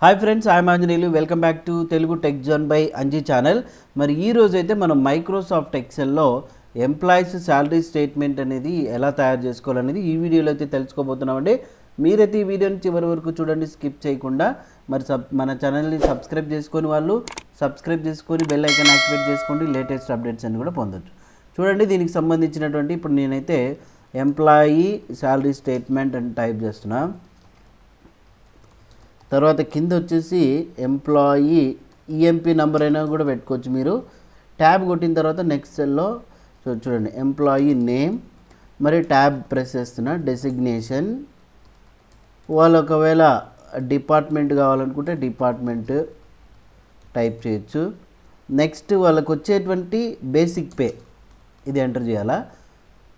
Hi friends, I'm Anji. Welcome back to Telugu tech zone by Anji channel. మరి ఈ రోజు అయితే మనం మైక్రోసాఫ్ట్ ఎక్సెల్లో ఎంప్లాయీస్ శాలరీ స్టేట్మెంట్ అనేది ఎలా తయారు చేసుకోవాలనేది ఈ వీడియోలో అయితే తెలుసుకోబోతున్నామండి. మీరైతే ఈ వీడియోని చివరి వరకు చూడండి, స్కిప్ చేయకుండా. మరి మన ఛానల్ని సబ్స్క్రైబ్ చేసుకొని వాళ్ళు సబ్స్క్రైబ్ చేసుకొని బెల్ ఐకాన్ యాక్టివేట్ చేసుకోండి, లేటెస్ట్ అప్డేట్స్ అన్ని కూడా పొందొచ్చు. చూడండి, దీనికి సంబంధించినటువంటి ఇప్పుడు నేనైతే ఎంప్లాయీ శాలరీ స్టేట్మెంట్ అని టైప్ చేస్తున్నా. తర్వాత కింద వచ్చేసి ఎంప్లాయీ ఈఎంపీ నెంబర్ అయినా కూడా పెట్టుకోవచ్చు. మీరు ట్యాబ్ కొట్టిన తర్వాత నెక్స్ట్ సెల్లో చూడండి ఎంప్లాయీ నేమ్, మరి ట్యాబ్ ప్రెస్ చేస్తున్నా. డెసిగ్నేషన్ వాళ్ళు ఒకవేళ డిపార్ట్మెంట్ కావాలనుకుంటే డిపార్ట్మెంట్ టైప్ చేయొచ్చు. నెక్స్ట్ వాళ్ళకు వచ్చేటువంటి బేసిక్ పే ఇది ఎంటర్ చేయాలా.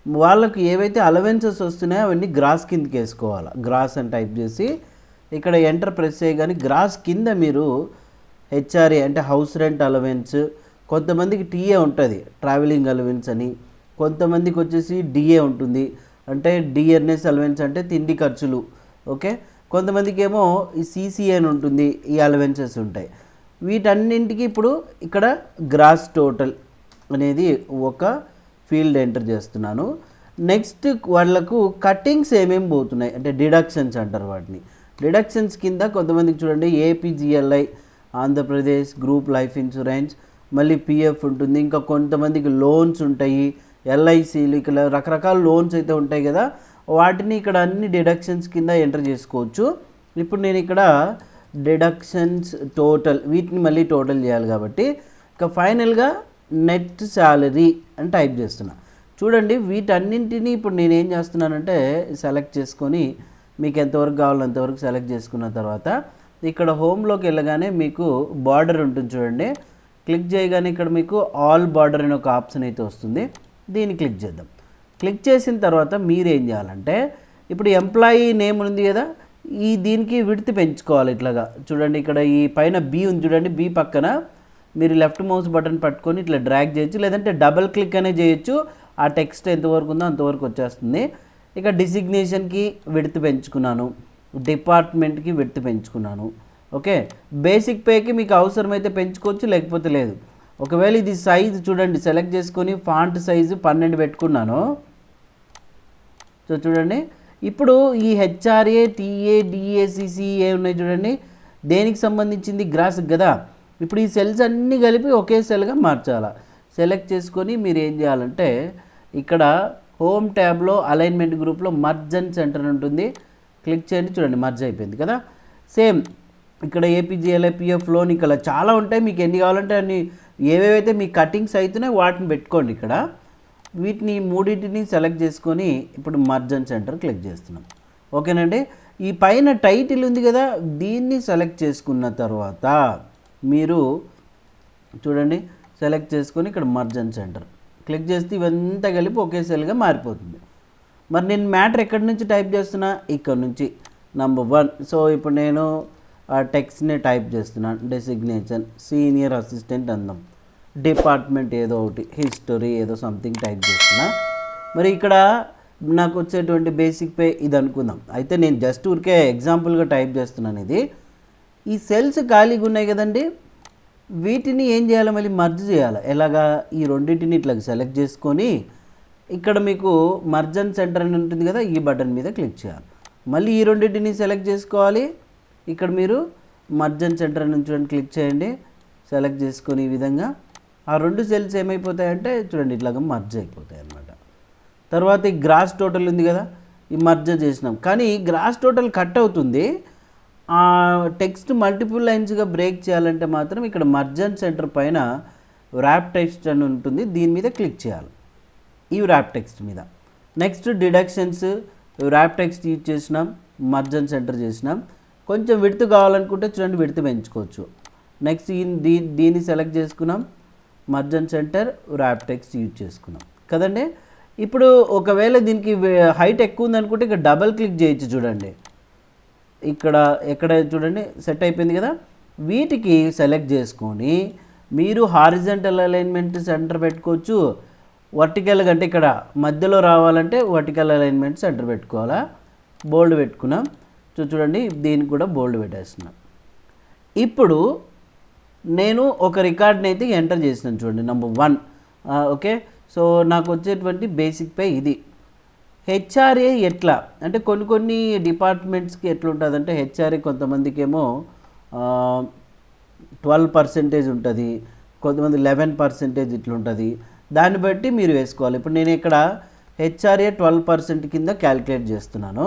వాళ్ళకు ఏవైతే అలవెన్సెస్ వస్తున్నాయో అవన్నీ గ్రాస్ కిందకి వేసుకోవాలి. గ్రాస్ అని టైప్ చేసి ఇక్కడ ఎంటర్ ప్రెస్ చేయగానే గ్రాస్ కింద మీరు హెచ్ఆర్ఏ అంటే హౌస్ రెంట్ అలవెన్స్, కొంతమందికి టీఏ ఉంటుంది ట్రావెలింగ్ అలవెన్స్ అని, కొంతమందికి వచ్చేసి డిఏ ఉంటుంది అంటే డిఎన్ఎస్ అలవెన్స్ అంటే తిండి ఖర్చులు. ఓకే, కొంతమందికి ఏమో ఈ సిసిఏ అని ఉంటుంది, ఈ అలవెన్సెస్ ఉంటాయి. వీటన్నింటికి ఇప్పుడు ఇక్కడ గ్రాస్ టోటల్ అనేది ఒక ఫీల్డ్ ఎంటర్ చేస్తున్నాను. నెక్స్ట్ వాళ్ళకు కట్టింగ్స్ ఏమేమి పోతున్నాయి అంటే డిడక్షన్స్ అంటారు వాటిని. డిడక్షన్స్ కింద కొంతమందికి చూడండి APGLI Andhra Pradesh group life insurance, మళ్ళీ పిఎఫ్ ఉంటుంది, ఇంకా కొంతమందికి లోన్స్ ఉంటాయి, ఎల్ఐసీలు, ఇక్కడ రకరకాల లోన్స్ అయితే ఉంటాయి కదా, వాటిని ఇక్కడ అన్ని డిడక్షన్స్ కింద ఎంటర్ చేసుకోవచ్చు. ఇప్పుడు నేను ఇక్కడ డిడక్షన్స్ టోటల్ వీటిని మళ్ళీ టోటల్ చేయాలి కాబట్టి ఇక ఫైనల్గా నెట్ శాలరీ అని టైప్ చేస్తున్నా. చూడండి, వీటన్నింటినీ ఇప్పుడు నేను ఏం చేస్తున్నానంటే సెలెక్ట్ చేసుకొని మీకు ఎంతవరకు కావాలో అంతవరకు సెలెక్ట్ చేసుకున్న తర్వాత ఇక్కడ హోమ్లోకి వెళ్ళగానే మీకు బార్డర్ ఉంటుంది చూడండి. క్లిక్ చేయగానే ఇక్కడ మీకు ఆల్ బార్డర్ అనే ఒక ఆప్షన్ అయితే వస్తుంది. దీన్ని క్లిక్ చేద్దాం. క్లిక్ చేసిన తర్వాత మీరు ఏం చేయాలంటే ఇప్పుడు ఎంప్లాయీ నేమ్ ఉంది కదా, దీనికి విడ్త్ పెంచుకోవాలి. ఇట్లాగా చూడండి, ఇక్కడ ఈ పైన బి ఉంది చూడండి, బి పక్కన మీరు లెఫ్ట్ మౌస్ బటన్ పట్టుకొని ఇట్లా డ్రాగ్ చేయొచ్చు, లేదంటే డబల్ క్లిక్ అనే చేయొచ్చు. ఆ టెక్స్ట్ ఎంతవరకు ఉందో అంతవరకు వచ్చేస్తుంది. ఇక డిసిగ్నేషన్కి విడ్త్ పెంచుకున్నాను, డిపార్ట్మెంట్కి విడ్త్ పెంచుకున్నాను. ఓకే, బేసిక్ పేకి మీకు అవసరమైతే పెంచుకోవచ్చు, లేకపోతే లేదు. ఒకవేళ ఇది సైజు చూడండి సెలెక్ట్ చేసుకొని ఫాంట్ సైజు 12 పెట్టుకున్నాను. సో చూడండి, ఇప్పుడు ఈ హెచ్ఆర్ఏ టీఏ డిఏసిసిఏ ఉన్నాయి చూడండి, దేనికి సంబంధించింది గ్రాస్కి కదా. ఇప్పుడు ఈ సెల్స్ అన్నీ కలిపి ఒకే సెల్గా మార్చాలా. సెలెక్ట్ చేసుకొని మీరు ఏం చేయాలంటే ఇక్కడ హోమ్ ట్యాబ్లో అలైన్మెంట్ గ్రూప్లో మర్జ్ అండ్ సెంటర్ ఉంటుంది, క్లిక్ చేయండి. చూడండి మర్జ్ అయిపోయింది కదా. సేమ్ ఇక్కడ ఏపీజీఎల్ఐ పిఎఫ్ లోన్ ఇక్కడ చాలా ఉంటాయి, మీకు ఎన్ని కావాలంటే అన్ని ఏవేవైతే మీ కటింగ్స్ అవుతున్నాయో వాటిని పెట్టుకోండి. ఇక్కడ వీటిని మూడింటిని సెలెక్ట్ చేసుకొని ఇప్పుడు మర్జ్ అండ్ సెంటర్ క్లిక్ చేస్తున్నాం. ఓకేనండి, ఈ పైన టైటిల్ ఉంది కదా, దీన్ని సెలెక్ట్ చేసుకున్న తర్వాత మీరు చూడండి సెలెక్ట్ చేసుకొని ఇక్కడ మర్జ్ అండ్ సెంటర్ క్లిక్ చేస్తే ఇవంతా కలిపి ఒకే సెల్గా మారిపోతుంది. మరి నేను మ్యాటర్ ఎక్కడి నుంచి టైప్ చేస్తున్నా, ఇక్కడ నుంచి నంబర్ 1. సో ఇప్పుడు నేను ఆ టెక్స్ట్ని టైప్ చేస్తున్నాను. డెసిగ్నేషన్ సీనియర్ అసిస్టెంట్ అందాం, డిపార్ట్మెంట్ ఏదో ఒకటి హిస్టరీ ఏదో సంథింగ్ టైప్ చేస్తున్నా. మరి ఇక్కడ నాకు వచ్చేటువంటి బేసిక్ పే ఇది అనుకుందాం. అయితే నేను జస్ట్ ఊరికే ఎగ్జాంపుల్గా టైప్ చేస్తున్నాను. ఇది ఈ సెల్స్ ఖాళీగా ఉన్నాయి కదండి, వీటిని ఏం చేయాలి, మళ్ళీ మర్జ్ చేయాలి. ఎలాగా, ఈ రెండింటిని ఇట్లా సెలెక్ట్ చేసుకొని ఇక్కడ మీకు మర్జ్ అండ్ సెంటర్ అని ఉంటుంది కదా, ఈ బటన్ మీద క్లిక్ చేయాలి. మళ్ళీ ఈ రెండింటిని సెలెక్ట్ చేసుకోవాలి. ఇక్కడ మీరు మర్జ్ అండ్ సెంటర్ అని చూడండి, క్లిక్ చేయండి. సెలెక్ట్ చేసుకొని ఈ విధంగా ఆ రెండు సెల్స్ ఏమైపోతాయంటే చూడండి ఇట్లాగా మర్జ్ అయిపోతాయి అన్నమాట. తర్వాత ఈ గ్రాస్ టోటల్ ఉంది కదా, ఈ మర్జ్ చేసినాం, కానీ గ్రాస్ టోటల్ కట్ అవుతుంది. ఆ టెక్స్ట్ మల్టిపుల్ లైన్స్గా బ్రేక్ చేయాలంటే మాత్రం ఇక్కడ మర్జ్ అండ్ సెంటర్ పైన ర్యాప్ టెక్స్ట్ అని ఉంటుంది, దీని మీద క్లిక్ చేయాలి, ఈ ర్యాప్ టెక్స్ట్ మీద. Next deductions wrap text use చేసినాం, మర్జ్ అండ్ సెంటర్ చేసినాం. కొంచెం విడ్త్ కావాలనుకుంటే చూడండి విడ్త్ పెంచుకోవచ్చు. నెక్స్ట్ దీన్ని సెలెక్ట్ చేసుకున్నాం, merge and centre wrap text use చేసుకున్నాం కదండి. ఇప్పుడు ఒకవేళ దీనికి హైట్ ఎక్కువ ఉందనుకుంటే ఇక్కడ డబల్ క్లిక్ చేయొచ్చు. చూడండి ఇక్కడ ఎక్కడ చూడండి సెట్ అయిపోయింది కదా. వీటికి సెలెక్ట్ చేసుకొని మీరు హారిజంటల్ అలైన్మెంట్ సెంటర్ పెట్టుకోవచ్చు, వర్టికల్గా అంటే ఇక్కడ మధ్యలో రావాలంటే వర్టికల్ అలైన్మెంట్ సెంటర్ పెట్టుకోవాలా. బోల్డ్ పెట్టుకున్నాం. చూడండి దీనికి కూడా బోల్డ్ పెట్టేస్తున్నాం. ఇప్పుడు నేను ఒక రికార్డ్ని అయితే ఎంటర్ చేసినాను చూడండి, నెంబర్ 1. ఓకే, సో నాకు వచ్చేటువంటి బేసిక్ పే ఇది. హెచ్ఆర్ఏ ఎట్లా అంటే కొన్ని డిపార్ట్మెంట్స్కి ఎట్లుంటుందంటే హెచ్ఆర్ఏ కొంతమందికి ఏమో 12% ఉంటుంది, కొంతమంది 11% ఇట్లుంటుంది. దాన్ని బట్టి మీరు వేసుకోవాలి. ఇప్పుడు నేను ఇక్కడ హెచ్ఆర్ఏ 12% కింద క్యాలిక్యులేట్ చేస్తున్నాను.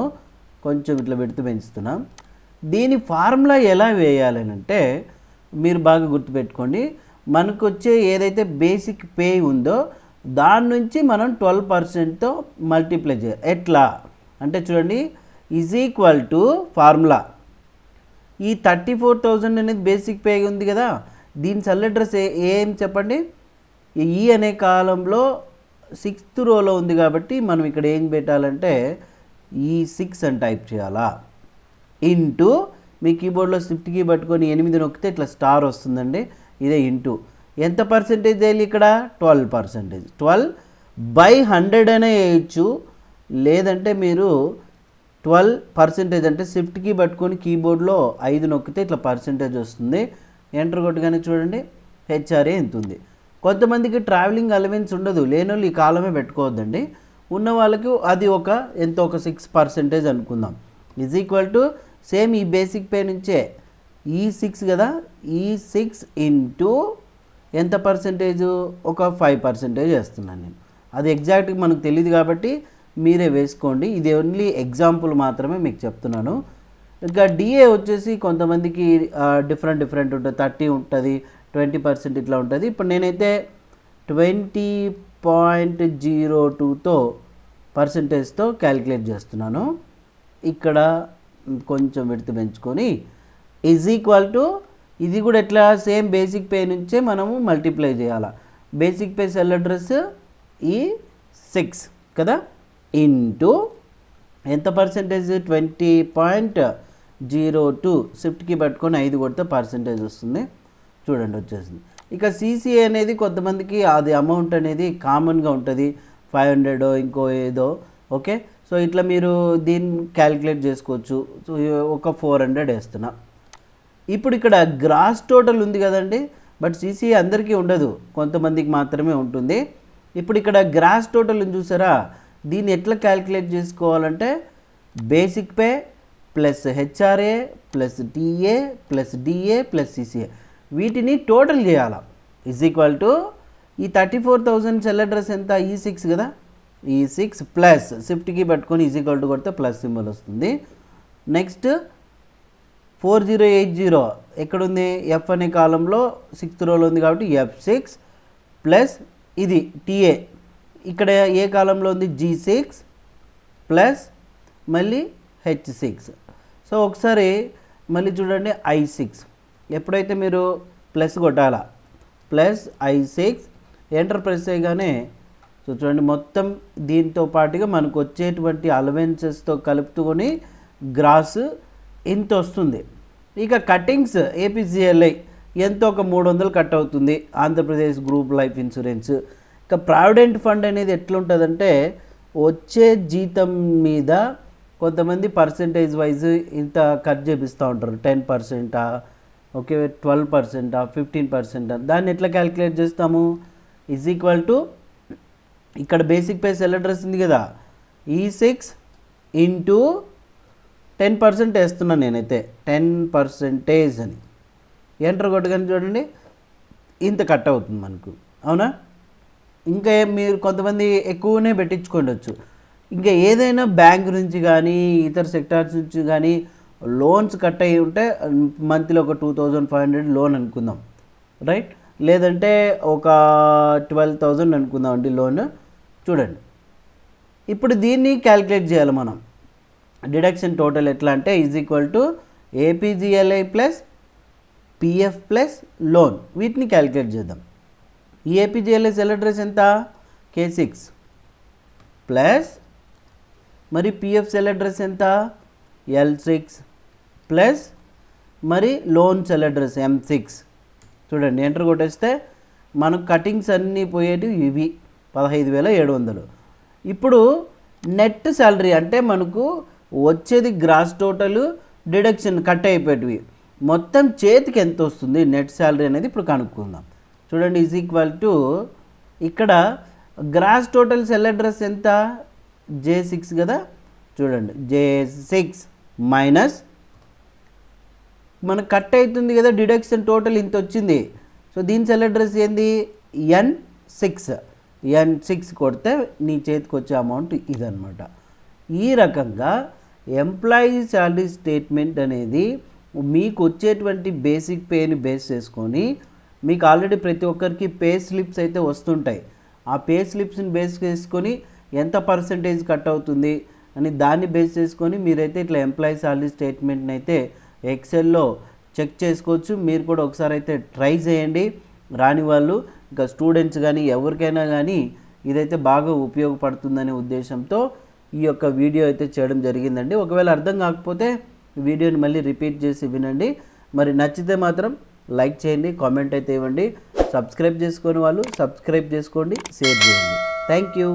కొంచెం ఇట్లా పెడుతూ పెంచుతున్నా. దీని ఫార్ములా ఎలా వేయాలని అంటే మీరు బాగా గుర్తుపెట్టుకోండి. మనకు వచ్చే ఏదైతే బేసిక్ పే ఉందో దాని నుంచి మనం 12%తో మల్టిప్లై చేయాలి. ఎట్లా అంటే చూడండి, ఈజ్ ఈక్వల్ టు ఫార్ములా. ఈ 34,000 అనేది బేసిక్ పే ఉంది కదా, దీని సెల్ అడ్రస్ ఏం చెప్పండి. ఈ అనే కాలంలో 6th రోలో ఉంది కాబట్టి మనం ఇక్కడ ఏం పెట్టాలంటే E6 అని టైప్ చేయాలా. ఇంటూ మీ కీబోర్డ్లో షిఫ్ట్ కీ పట్టుకొని 8 నొక్కితే ఇట్లా స్టార్ వస్తుందండి. ఇదే ఇంటూ ఎంత పర్సెంటేజ్ వేయాలి ఇక్కడ 12%. 12/100 అనే వేయచ్చు, లేదంటే మీరు 12% అంటే షిఫ్ట్ కీ పట్టుకొని కీబోర్డ్లో 5 నొక్కితే ఇట్లా పర్సెంటేజ్ వస్తుంది. ఎంటర్ కొట్టగానే చూడండి హెచ్ఆర్ఏ ఎంత ఉంది. కొంతమందికి ట్రావెలింగ్ అలవెన్స్ ఉండదు, లేని వాళ్ళు ఈ కాలమే పెట్టుకోవద్దండి. ఉన్న వాళ్ళకి అది ఒక 6% అనుకుందాం. ఈజ్ ఈక్వల్ టు సేమ్ ఈ బేసిక్ పే నుంచే E6 కదా, E6 ఇంటూ ఎంత పర్సెంటేజు ఒక 5% వేస్తున్నాను నేను. అది ఎగ్జాక్ట్గా మనకు తెలియదు కాబట్టి మీరే వేసుకోండి. ఇది ఓన్లీ ఎగ్జాంపుల్ మాత్రమే మీకు చెప్తున్నాను. ఇంకా డిఏ వచ్చేసి కొంతమందికి డిఫరెంట్ ఉంటుంది, 30 ఉంటుంది, 20% ఇట్లా ఉంటుంది. ఇప్పుడు నేనైతే 20.02తో పర్సెంటేజ్తో క్యాలిక్యులేట్ చేస్తున్నాను. ఇక్కడ కొంచెం విడత పెంచుకొని ఈజ్ ఈక్వల్ టు ఇది కూడా ఎట్లా సేమ్ బేసిక్ పే నుంచే మనము మల్టిప్లై చేయాలి. Basic pay cell address E6 కదా, ఇంటూ ఎంత పర్సెంటేజ్ 20.02 షిఫ్ట్కి పట్టుకొని 5 కొడితే పర్సెంటేజ్ వస్తుంది. చూడండి వచ్చేసింది. ఇక సిసిఏ అనేది కొంతమందికి అది అమౌంట్ అనేది కామన్గా ఉంటుంది, 500 ఇంకో ఏదో. ఓకే, సో ఇట్లా మీరు దీన్ని క్యాలిక్యులేట్ చేసుకోవచ్చు. సో ఒక 400 వేస్తున్నా. ఇప్పుడు ఇక్కడ గ్రాస్ టోటల్ ఉంది కదండి, బట్ సిసిఏ అందరికీ ఉండదు, కొంతమందికి మాత్రమే ఉంటుంది. ఇప్పుడు ఇక్కడ గ్రాస్ టోటల్ చూసారా, దీన్ని ఎట్లా క్యాలిక్యులేట్ చేసుకోవాలంటే basic pay plus HRA plus TA plus DA plus CCA వీటిని టోటల్ చేయాలి. ఈజ్ ఈక్వల్ టు ఈ 34,000 సెల్ అడ్రస్ ఎంత E6 కదా, E6 ప్లస్ షిఫ్ట్కి పట్టుకొని ఈజ్ ఈక్వల్ టు కొడితే ప్లస్ సింబల్ వస్తుంది. నెక్స్ట్ 4080 ఎక్కడుంది, ఎఫ్ అనే కాలంలో 6th రోలో ఉంది కాబట్టి F6 ప్లస్ ఇది టీఏ ఇక్కడ ఏ కాలంలో ఉంది G6 ప్లస్ మళ్ళీ H6. సో ఒకసారి మళ్ళీ చూడండి I6 ఎప్పుడైతే మీరు ప్లస్ కొట్టాలా, ప్లస్ I6 ఎంటర్ ప్రెస్ చేయగానే సో చూడండి మొత్తం దీంతో పాటుగా మనకు వచ్చేటువంటి అలవెన్సెస్తో కలుపుకొని గ్రాస్ ఇంత వస్తుంది. ఇక కటింగ్స్ ఏపీజీఎల్ఐ ఎంత ఒక 300 కట్ అవుతుంది, ఆంధ్రప్రదేశ్ గ్రూప్ లైఫ్ ఇన్సూరెన్స్. ఇక ప్రావిడెంట్ ఫండ్ అనేది ఎట్లుంటుందంటే వచ్చే జీతం మీద కొంతమంది పర్సెంటేజ్ వైజ్ ఇంత కట్ చేపిస్తూ ఉంటారు, 10%, ఓకే 12%, 15%. దాన్ని ఎట్లా క్యాలిక్యులేట్ చేస్తాము, ఈజ్ ఈక్వల్ టు ఇక్కడ బేసిక్ పే సెల్ అడ్రస్ ఉంది కదా, E6 ఇంటూ 10% వేస్తున్నాను నేనైతే, 10% అని ఎంటర్ కొట్టగానే చూడండి ఇంత కట్ అవుతుంది మనకు, అవునా. ఇంకా మీరు కొంతమంది ఎక్కువనే పెట్టించుకోవచ్చు. ఇంకా ఏదైనా బ్యాంక్ నుంచి కానీ ఇతర సెక్టార్స్ నుంచి కానీ లోన్స్ కట్ అయ్యి ఉంటే మంత్లీ ఒక 2,500 లోన్ అనుకుందాం, రైట్. లేదంటే ఒక 12,000 అనుకుందాం అండి లోన్. చూడండి ఇప్పుడు దీన్ని క్యాలిక్యులేట్ చేయాలి మనం. డిడక్షన్ టోటల్ ఎట్లా అంటే is equal to APGLI plus PF plus loan, వీటిని క్యాలిక్యులేట్ చేద్దాం. ఈ ఏపీజీఎల్ఐ సెల్ అడ్రస్ ఎంత K6 ప్లస్ మరి పిఎఫ్ సెల్ అడ్రస్ ఎంత L6 ప్లస్ మరి లోన్ సెల్ అడ్రస్ M6. చూడండి ఎంటర్ కొట్టేస్తే మనకు కటింగ్స్ అన్నీ పోయేటివి ఇవి 15,700. ఇప్పుడు నెట్ శాలరీ అంటే మనకు వచ్చేది గ్రాస్ టోటల్ డిడక్షన్ కట్ అయిపోయేటివి. మొత్తం చేతికి ఎంత వస్తుంది నెట్ శాలరీ అనేది ఇప్పుడు కనుక్కుందాం. చూడండి ఈజ్ ఈక్వల్ టు ఇక్కడ గ్రాస్ టోటల్ సెల్ అడ్రస్ ఎంత J6 కదా. చూడండి J6 మైనస్ మనకు కట్ అవుతుంది కదా డిడక్షన్ టోటల్ ఇంత వచ్చింది. సో దీని సెల్ అడ్రస్ ఏంది N6 కొడితే నీ చేతికి వచ్చే అమౌంట్ ఇదనమాట. ఈ రకంగా ఎంప్లాయీ శాలరీ స్టేట్మెంట్ అనేది మీకు వచ్చేటువంటి బేసిక్ పేని బేస్ చేసుకొని మీకు ఆల్రెడీ ప్రతి ఒక్కరికి పే స్లిప్స్ అయితే వస్తుంటాయి. ఆ పే స్లిప్స్ని బేస్ చేసుకొని ఎంత పర్సంటేజ్ కట్ అవుతుంది అని దాన్ని బేస్ చేసుకొని మీరైతే ఇట్లా ఎంప్లాయీ శాలరీ స్టేట్మెంట్ని అయితే ఎక్సెల్లో చెక్ చేసుకోవచ్చు. మీరు కూడా ఒకసారి అయితే ట్రై చేయండి. రాని వాళ్ళు ఇంకా స్టూడెంట్స్ కానీ ఎవరికైనా కానీ ఇదైతే బాగా ఉపయోగపడుతుందనే ఉద్దేశంతో ఈ యొక్క వీడియో అయితే చేయడం జరిగిందండి. ఒకవేళ అర్థం కాకపోతే వీడియోని మళ్ళీ రిపీట్ చేసి వినండి. మరి నచ్చితే మాత్రం లైక్ చేయండి, కామెంట్ అయితే ఇవ్వండి. సబ్స్క్రైబ్ చేసుకొని వాళ్ళు సబ్స్క్రైబ్ చేసుకోండి, షేర్ చేయండి. Thank you.